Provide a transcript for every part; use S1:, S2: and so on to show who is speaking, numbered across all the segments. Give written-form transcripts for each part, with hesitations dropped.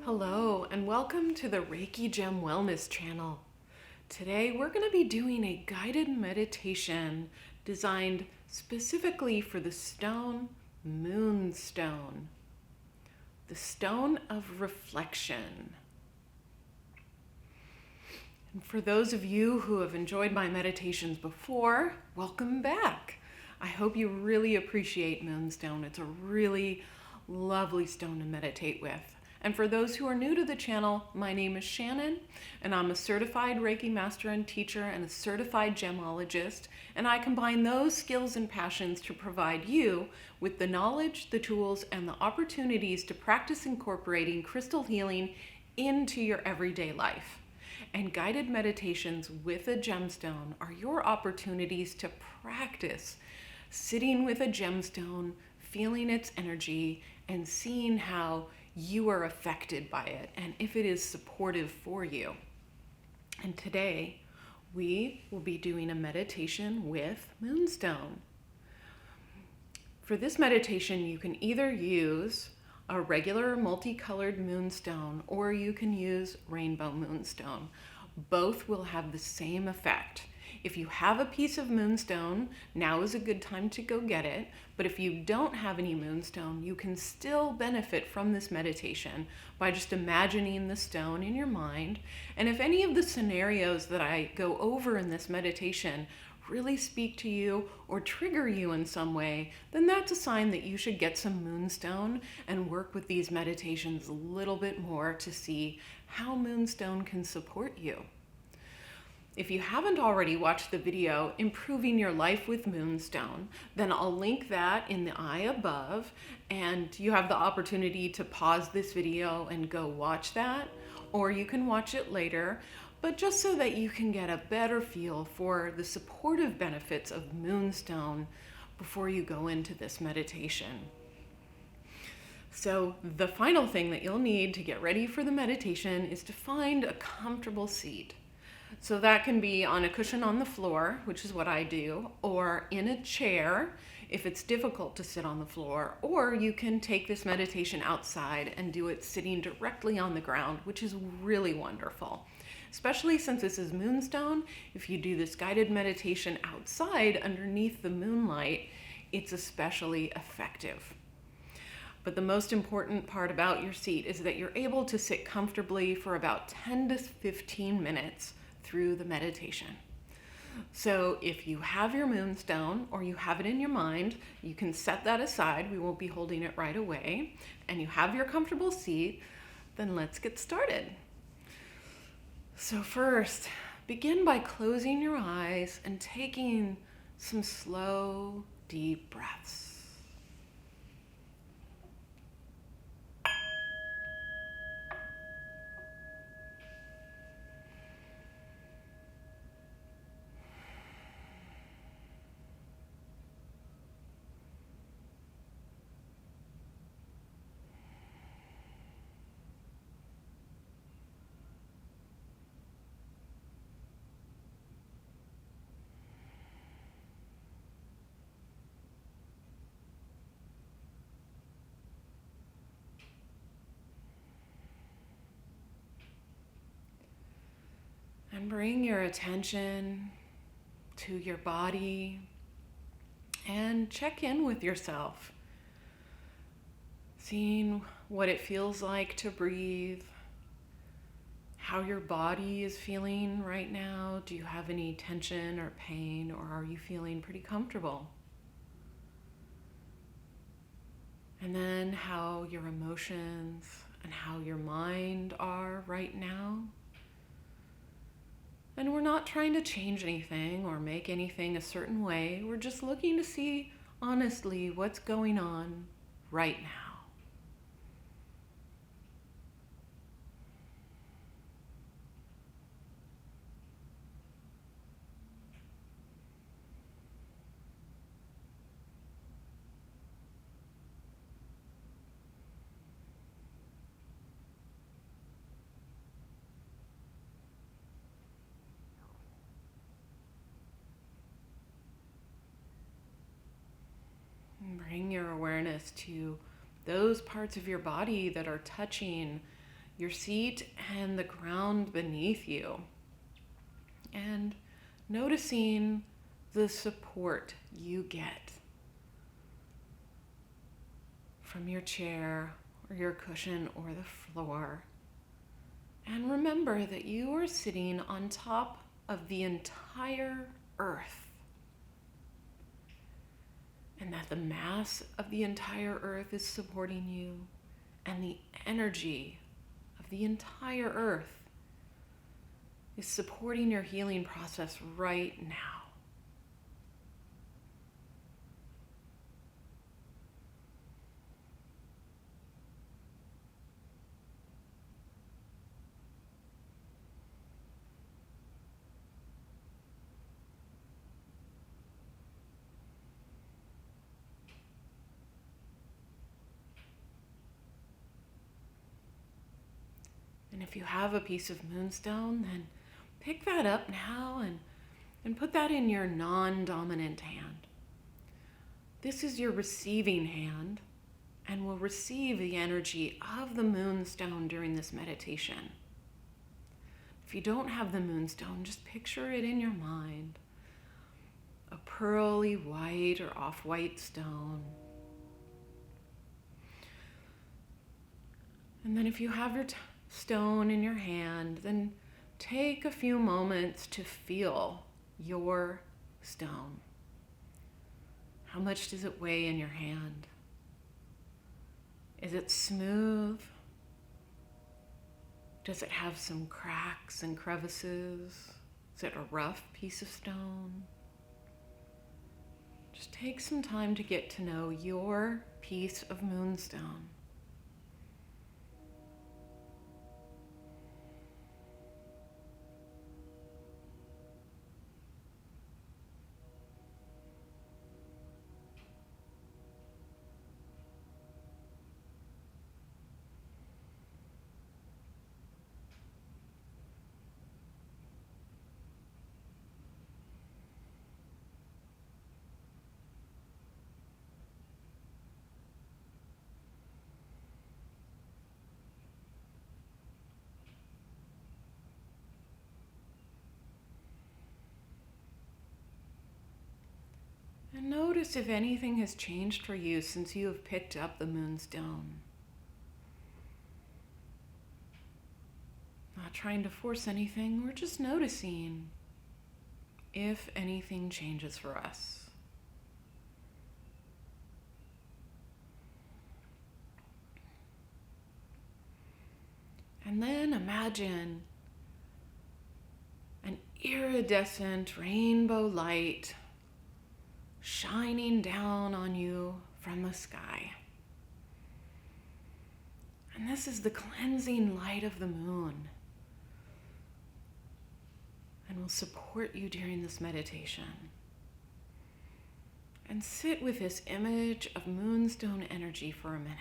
S1: Hello and welcome to the Reiki Gem Wellness channel. Today we're going to be doing a guided meditation designed specifically for the stone Moonstone, the stone of reflection. And for those of you who have enjoyed my meditations before, welcome back. I hope you really appreciate Moonstone. It's a really lovely stone to meditate with. And for those who are new to the channel, my name is Shannon, and I'm a certified Reiki master and teacher and a certified gemologist, and I combine those skills and passions to provide you with the knowledge, the tools, and the opportunities to practice incorporating crystal healing into your everyday life. And guided meditations with a gemstone are your opportunities to practice sitting with a gemstone, feeling its energy, and seeing how you are affected by it and if it is supportive for you. And today we will be doing a meditation with Moonstone. For this meditation, you can either use a regular multicolored moonstone or you can use rainbow moonstone. Both will have the same effect. If you have a piece of moonstone, now is a good time to go get it. But if you don't have any moonstone, you can still benefit from this meditation by just imagining the stone in your mind. And if any of the scenarios that I go over in this meditation really speak to you or trigger you in some way, then that's a sign that you should get some moonstone and work with these meditations a little bit more to see how moonstone can support you. If you haven't already watched the video, Improving Your Life with Moonstone, then I'll link that in the eye above, and you have the opportunity to pause this video and go watch that, or you can watch it later, but just so that you can get a better feel for the supportive benefits of Moonstone before you go into this meditation. So the final thing that you'll need to get ready for the meditation is to find a comfortable seat. So that can be on a cushion on the floor, which is what I do, or in a chair if it's difficult to sit on the floor, or you can take this meditation outside and do it sitting directly on the ground, which is really wonderful. Especially since this is Moonstone, if you do this guided meditation outside underneath the moonlight, it's especially effective. But the most important part about your seat is that you're able to sit comfortably for about 10 to 15 minutes through the meditation. So if you have your moonstone or you have it in your mind, you can set that aside. We won't be holding it right away. And you have your comfortable seat, then let's get started. So first, begin by closing your eyes and taking some slow, deep breaths. And bring your attention to your body and check in with yourself, seeing what it feels like to breathe, how your body is feeling right now. Do you have any tension or pain, or are you feeling pretty comfortable? And then how your emotions and how your mind are right now. And we're not trying to change anything or make anything a certain way. We're just looking to see honestly what's going on right now. Bring your awareness to those parts of your body that are touching your seat and the ground beneath you, and noticing the support you get from your chair or your cushion or the floor. And remember that you are sitting on top of the entire earth, and that the mass of the entire earth is supporting you, and the energy of the entire earth is supporting your healing process right now. And if you have a piece of moonstone, then pick that up now and put that in your non-dominant hand. This is your receiving hand and will receive the energy of the moonstone during this meditation. If you don't have the moonstone, just picture it in your mind. A pearly white or off-white stone. And then if you have your stone in your hand, then take a few moments to feel your stone. How much does it weigh in your hand? Is it smooth? Does it have some cracks and crevices? Is it a rough piece of stone? Just take some time to get to know your piece of moonstone. And notice if anything has changed for you since you have picked up the moonstone. Not trying to force anything, we're just noticing if anything changes for us. And then imagine an iridescent rainbow light shining down on you from the sky. And this is the cleansing light of the moon, and will support you during this meditation. And sit with this image of moonstone energy for a minute.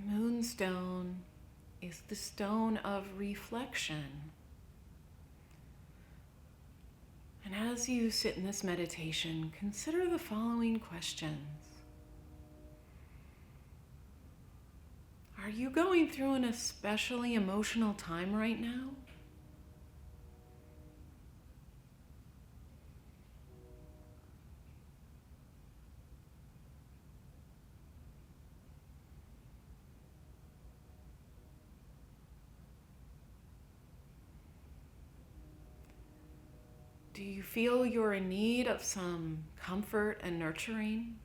S1: Moonstone is the stone of reflection. And as you sit in this meditation, consider the following questions. Are you going through an especially emotional time right now? Do you feel you're in need of some comfort and nurturing?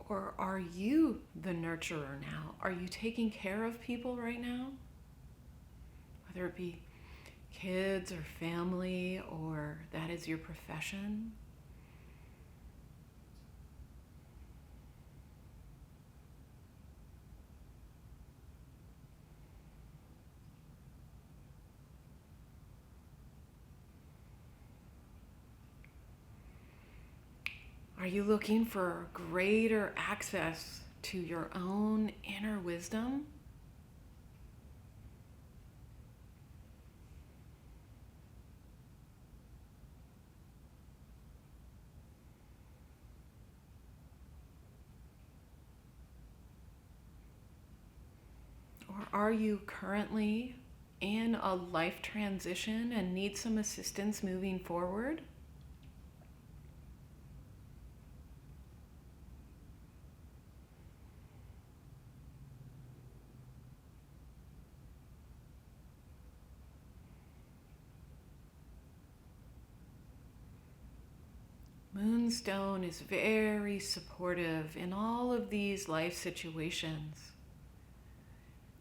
S1: Or are you the nurturer now? Are you taking care of people right now? Whether it be kids or family, or that is your profession. Are you looking for greater access to your own inner wisdom? Or are you currently in a life transition and need some assistance moving forward? Moonstone is very supportive in all of these life situations.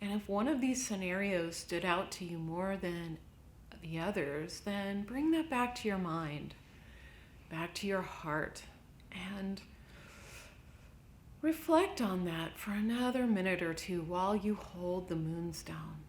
S1: And if one of these scenarios stood out to you more than the others, then bring that back to your mind, back to your heart, and reflect on that for another minute or two while you hold the moonstone.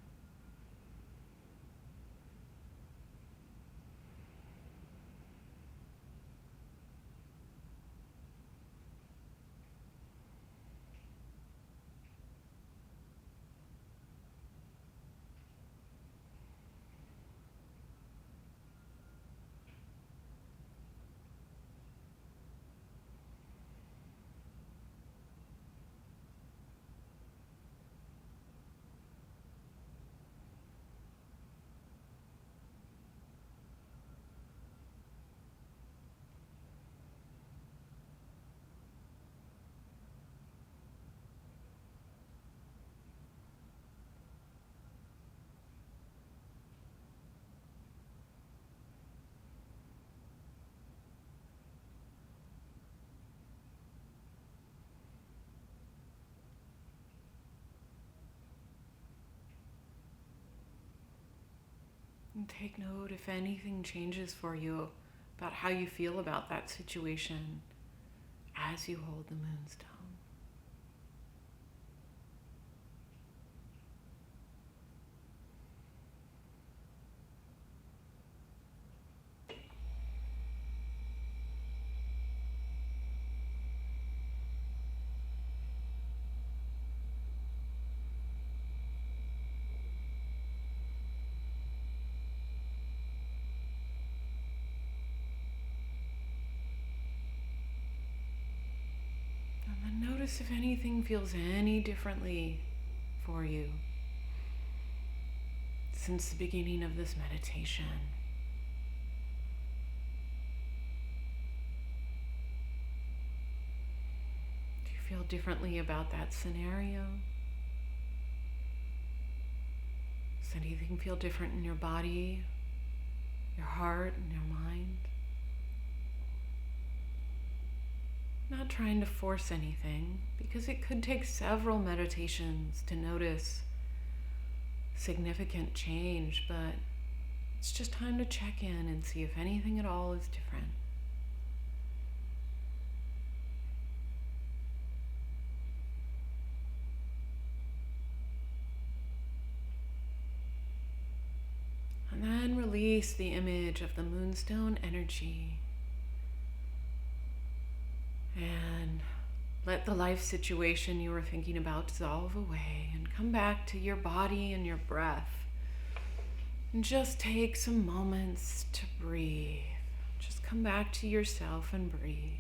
S1: And take note if anything changes for you about how you feel about that situation as you hold the moonstone. Notice if anything feels any differently for you since the beginning of this meditation. Do you feel differently about that scenario? Does anything feel different in your body, your heart, and your mind? Not trying to force anything, because it could take several meditations to notice significant change, but it's just time to check in and see if anything at all is different. And then release the image of the moonstone energy. And let the life situation you were thinking about dissolve away and come back to your body and your breath. And just take some moments to breathe. Just come back to yourself and breathe.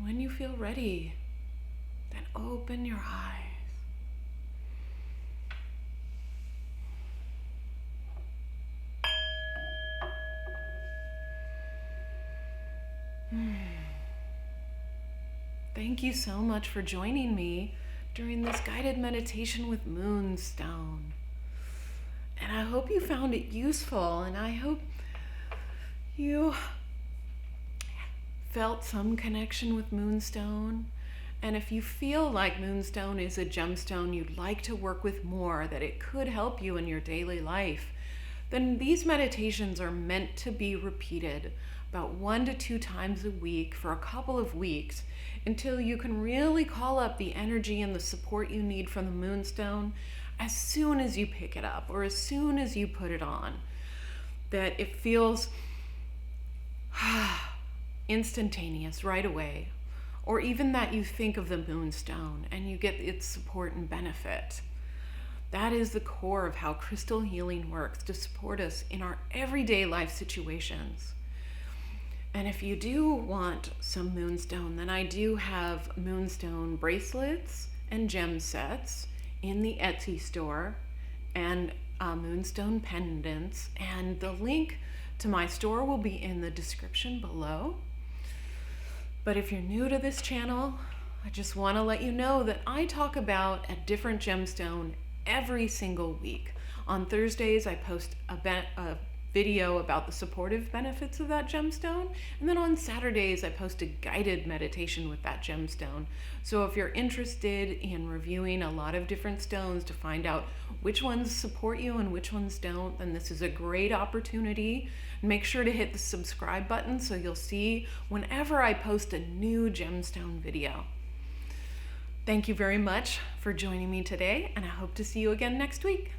S1: When you feel ready, then open your eyes. Thank you so much for joining me during this guided meditation with Moonstone. And I hope you found it useful, and I hope you felt some connection with Moonstone. And if you feel like Moonstone is a gemstone you'd like to work with more, that it could help you in your daily life, then these meditations are meant to be repeated about 1 to 2 times a week for a couple of weeks until you can really call up the energy and the support you need from the Moonstone as soon as you pick it up or as soon as you put it on. That it feels instantaneous right away, or even that you think of the Moonstone and you get its support and benefit. That is the core of how crystal healing works, to support us in our everyday life situations. And if you do want some Moonstone, then I do have Moonstone bracelets and gem sets in the Etsy store, and Moonstone pendants, and the link to my store will be in the description below. But if you're new to this channel, I just want to let you know that I talk about a different gemstone every single week. On Thursdays, I post a video about the supportive benefits of that gemstone, and then on Saturdays, I post a guided meditation with that gemstone. So if you're interested in reviewing a lot of different stones to find out which ones support you and which ones don't, then this is a great opportunity. Make sure to hit the subscribe button so you'll see whenever I post a new gemstone video. Thank you very much for joining me today, and I hope to see you again next week.